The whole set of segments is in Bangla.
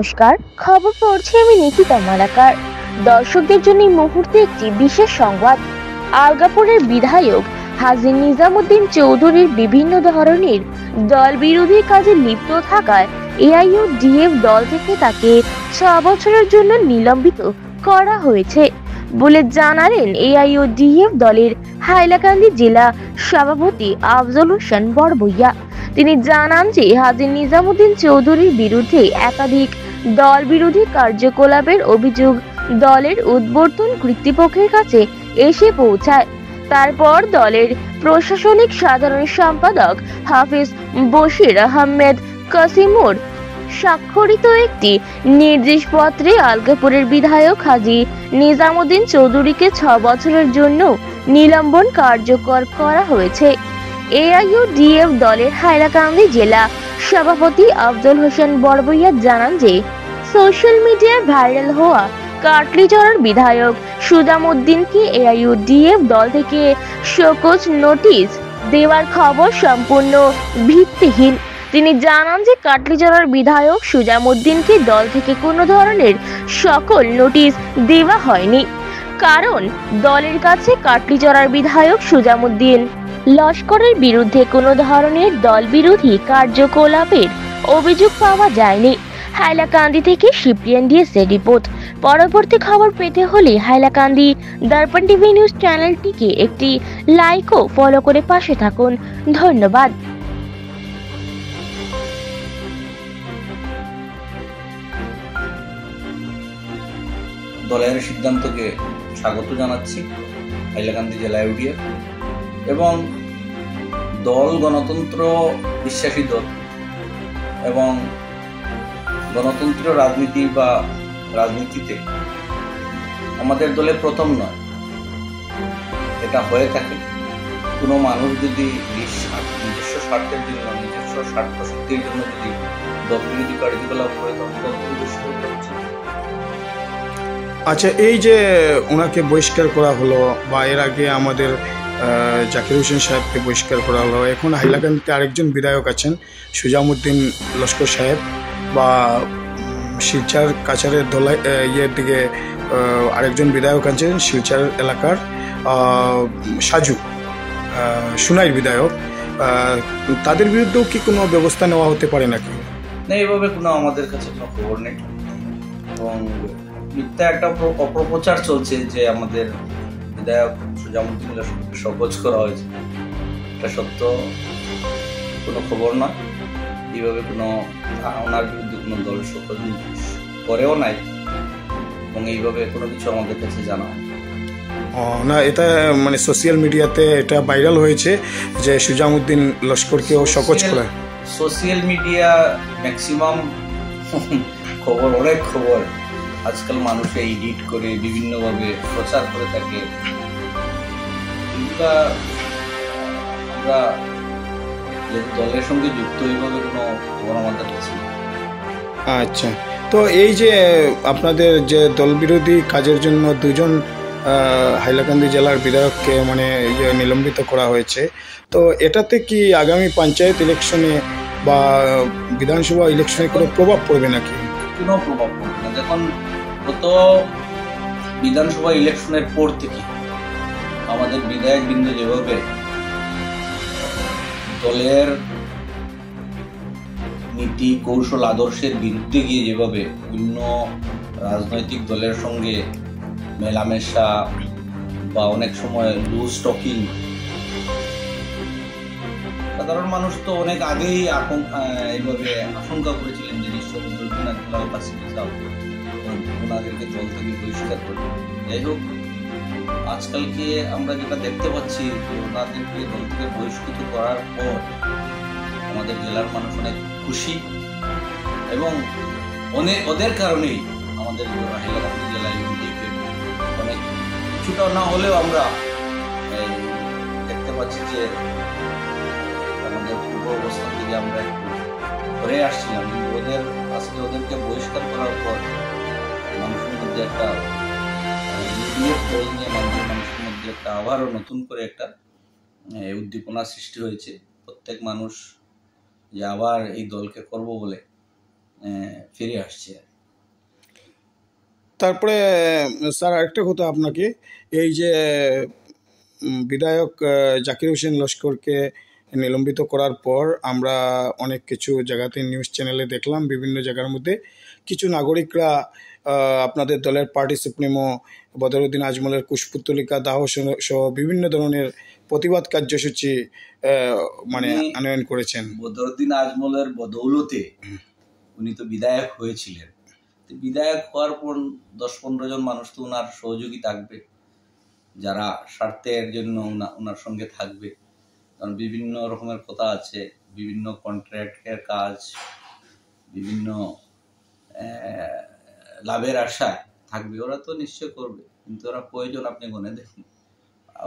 নমস্কার, খবর পড়ছি আমি নিকিতা মালাকার। দর্শকদের জন্য এই মুহূর্তে একটি বিশেষ সংবাদ। আলগাপুরের বিধায়ক হাজী নিজামুদ্দিন চৌধুরীর বিভিন্ন ধরনের দল বিরোধী কাজে লিপ্ত থাকায় এআইইউডিএফ দল থেকে তাকে 6 বছরের জন্য নিলম্বিত করা হয়েছে বলে জানালেন এআইইউডিএফ দলের হাইলাকান্দি জেলা সভাপতি আফজল হোসেন বড়বইয়া। তিনি জানান যে হাজী নিজামুদ্দিন চৌধুরীর বিরুদ্ধে একাধিক দল বিরোধী কার্যকলাপের অভিযোগ দলের উদ্বর্তন কর্তৃপক্ষের কাছে এসে পৌঁছায়। তারপর দলের প্রশাসনিক সাধারণ সম্পাদক হাফিজ বশির আহমেদ কাসিমুর স্বাক্ষরিত একটি নির্দেশপত্রে আলগাপুরের বিধায়ক হাজী নিজামুদ্দিন চৌধুরীকে 6 বছরের জন্য নিলম্বন কার্যকর করা হয়েছে। এআইইউডিএফ দলের হাইলাকান্দি জেলা সভাপতি আফজল হোসেন বড়বইয়া জানান যে সোশ্যাল মিডিয়ায় ভাইরাল হওয়া কাটলিচড়ার বিধায়ক সুজামউদ্দিনকে এআইইউডিএফ দল থেকে শোকজ নোটিশ দেওয়ার খবর সম্পূর্ণ ভিত্তিহীন। তিনি জানান যে কাটলিচড়ার বিধায়ক সুজামউদ্দিনকে দল থেকে কোনো ধরনের সকল নোটিশ দেওয়া হয়নি, কারণ দলের কাছে কাটলিচড়ার বিধায়ক সুজামউদ্দিন লস্করের বিরুদ্ধে কোনো ধরনের দল বিরোধী কার্যকলাপের অভিযোগ পাওয়া যায়নি। হাইলাকান্দি থেকে শিবপ্রিয়ান ডিএসএ রিপোর্ট। পরবর্তী খবর পেতে হলে হাইলাকান্দি দর্পণ টিভি নিউজ চ্যানেলটিকে একটি লাইক ও ফলো করে পাশে থাকুন। ধন্যবাদ। দলের সিদ্ধান্তকে স্বাগত জানাচ্ছি হাইলাকান্দি জেলা ইউডিএফ এবং দল গণতন্ত্র বিশ্বাসী দল এবং গণতন্ত্র রাজনীতি বা রাজনীতিতে আমাদের দলে প্রথম নয়, এটা হয়ে থাকে কোনো মানুষ যদি নিজস্ব স্বার্থের জন্য নিজস্ব স্বার্থ সিদ্ধির জন্য যদি দল বিরোধী কার্যকলাপ করে তখন দল বিরোধী হচ্ছে। আচ্ছা, এই যে ওনাকে বহিষ্কার করা হলো বা এর আগে আমাদের জাকির হোসেন সাহেবকে বহিষ্কার করা হলো, এখন হাইলাকান্দিতে আরেকজন বিধায়ক আছেন সুজামউদ্দিন লস্কর সাহেব, বা শিলচর কাছারের ধলাই ইয়ের দিকে আরেকজন বিধায়ক আছেন শিলচর এলাকার সাজু সুনাইর বিধায়ক, তাদের বিরুদ্ধেও কি কোনো ব্যবস্থা নেওয়া হতে পারে নাকি? না, এইভাবে কোনো আমাদের কাছে কোনো খবর নেই এবং মিথ্যা একটা অপপ্রচার চলছে যে আমাদের বিধায়ক সুজামউদ্দিন লস্করকে শোকজ করা হয়েছে। এটা সত্য কোনো খবর নয়। এইভাবে কোনো ওনার বিরুদ্ধে কোনো দল শোকজ করেও নাই এবং এইভাবে কোনো কিছু আমাদের কাছে জানা হয় না। এটা মানে সোশ্যাল মিডিয়াতে এটা ভাইরাল হয়েছে যে সুজামউদ্দিন লস্করকেও শোকজ করা। সোশ্যাল মিডিয়া ম্যাক্সিমাম খবর, অনেক খবর আজকাল মানুষে এডিট করে বিভিন্নভাবে প্রচার করে থাকে। আমরা দলের সঙ্গে যুক্ত এইভাবে কোনো খবর আমাদের কাছে। আচ্ছা, তো এই যে আপনাদের যে দল বিরোধী কাজের জন্য দুজন হাইলাকান্দি জেলার বিধায়ককে মানে নিলম্বিত করা হয়েছে, তো এটাতে কি আগামী পঞ্চায়েত ইলেকশনে বা বিধানসভা ইলেকশনে কোনো প্রভাব পড়বে নাকি? কোনো প্রভাব পড়বে না। যখন গত বিধানসভা ইলেকশনের পর থেকে আমাদের বিধায়ক বৃন্দ যেভাবে দলের নীতি কৌশল আদর্শের বিরুদ্ধে গিয়ে যেভাবে বিভিন্ন রাজনৈতিক দলের সঙ্গে মেলামেশা বা অনেক সময় লুজ টকিং, সাধারণ মানুষ তো অনেক আগেই এইভাবে আশঙ্কা করেছিলেন যে নিশ্চয় ওনাদেরকে দল থেকে বহিষ্কার করবে। যাই হোক, আজকালকে আমরা যেটা দেখতে পাচ্ছি ওনাদেরকে দল থেকে বহিষ্কৃত করার পর আমাদের জেলার মানুষ অনেক খুশি এবং ওদের কারণেই আমাদের হাইলাকান্দি জেলা ইউডিএফের অনেক কিছুটা না হলেও আমরা দেখতে পাচ্ছি যে আমাদের পূর্ব অবস্থান থেকে আমরা একটু ঘুরে আসছিলাম। আজকে ওদেরকে বহিষ্কার করার পর মানুষের মধ্যে একটা মানুষের মধ্যে একটা আবারও নতুন করে একটা উদ্দীপনা সৃষ্টি হয়েছে। প্রত্যেক মানুষ যে আবার এই দলকে করব বলে ফিরে আসছে। তারপরে স্যার আরেকটা কথা আপনাকে, এই যে বিধায়ক জাকির হোসেন লস্করকে নিলম্বিত করার পর আমরা অনেক কিছু জায়গাতে নিউজ চ্যানেলে দেখলাম, বিভিন্ন জায়গার মধ্যে কিছু নাগরিকরা আপনাদের দলের পার্টি সুপ্রিমো বদরুদ্দিন আজমলের কুশপুত্তলিকা দাহ সহ বিভিন্ন ধরনের প্রতিবাদ কার্যসূচি মানে আনয়ন করেছেন। বদরুদ্দিন আজমলের বদৌলতে উনি তো বিধায়ক হয়েছিলেন, বিধায়ক হওয়ার পর 10-15 জন মানুষ তো ওনার সহযোগী থাকবে, যারা স্বার্থের জন্য ওনার সঙ্গে থাকবে। কারণ বিভিন্ন রকমের কথা আছে, বিভিন্ন কন্ট্রাক্টের কাজ, বিভিন্ন লাভের আশায় থাকবে, ওরা তো নিশ্চয় করবে। কিন্তু ওরা প্রয়োজন আপনি গনে দেখুন,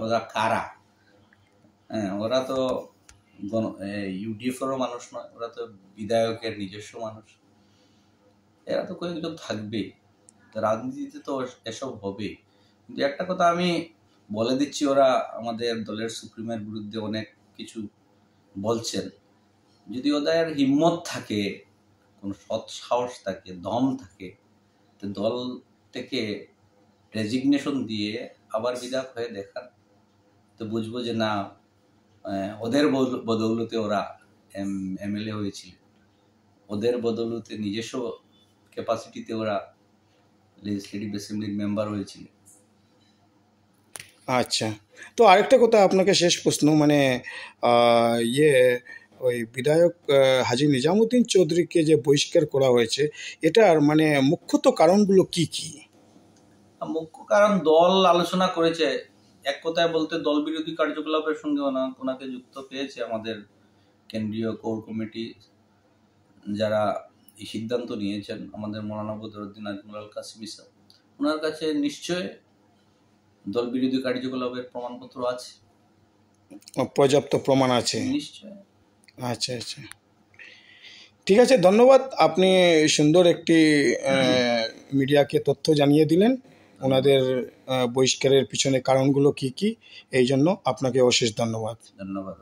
ওরা কারা? হ্যাঁ, ওরা তো ইউডিএফেরও মানুষ নয়, ওরা তো বিধায়কের নিজস্ব মানুষ। এরা তো কয়েকজন থাকবেই, তো রাজনীতিতে তো এসব হবে। কিন্তু একটা কথা আমি বলে দিচ্ছি, ওরা আমাদের দলের সুপ্রিমের বিরুদ্ধে অনেক কিছু বলছেন। যদি ওদের হিম্মত থাকে, কোনো সৎ সাহস থাকে, দম থাকে, তো দল থেকে রেজিগনেশন দিয়ে আবার বিধায়ক হয়ে দেখান, তো বুঝবো যে না, ওদের বদৌলতে ওরা এমএলএ হয়েছিল, ওদের বদৌলতে নিজস্ব ক্যাপাসিটিতে ওরা লেজিসলেটিভ অ্যাসেম্বলির মেম্বার হয়েছিল। আচ্ছা, তো আরেকটা কথা আপনাকে শেষ প্রশ্ন, মানে ওই বিধায়ক হাজী নিজামুদ্দিন চৌধুরীকে যে বহিষ্কার করা হয়েছে, এটার মানে মুখ্যত কারণগুলো কি কি? মুখ্য কারণ দল আলোচনা করেছে, এক কথায় বলতে দল বিরোধী কার্যকলাপের সঙ্গে ওনাকে যুক্ত পেয়েছে আমাদের কেন্দ্রীয় কোর কমিটি, যারা এই সিদ্ধান্ত নিয়েছেন, আমাদের মৌলানা বদরুদ্দিন আজমল আল কাসিমি স্যার, ওনার কাছে নিশ্চয় দল বিরোধী কার্যকলাপের প্রমাণপত্র আছে, পর্যাপ্ত প্রমাণ আছে নিশ্চয়। আচ্ছা আচ্ছা, ঠিক আছে, ধন্যবাদ। আপনি সুন্দর একটি মিডিয়াকে তথ্য জানিয়ে দিলেন ওনাদের বহিষ্কারের পিছনে কারণগুলো কি কি, এই জন্য আপনাকে অশেষ ধন্যবাদ। ধন্যবাদ।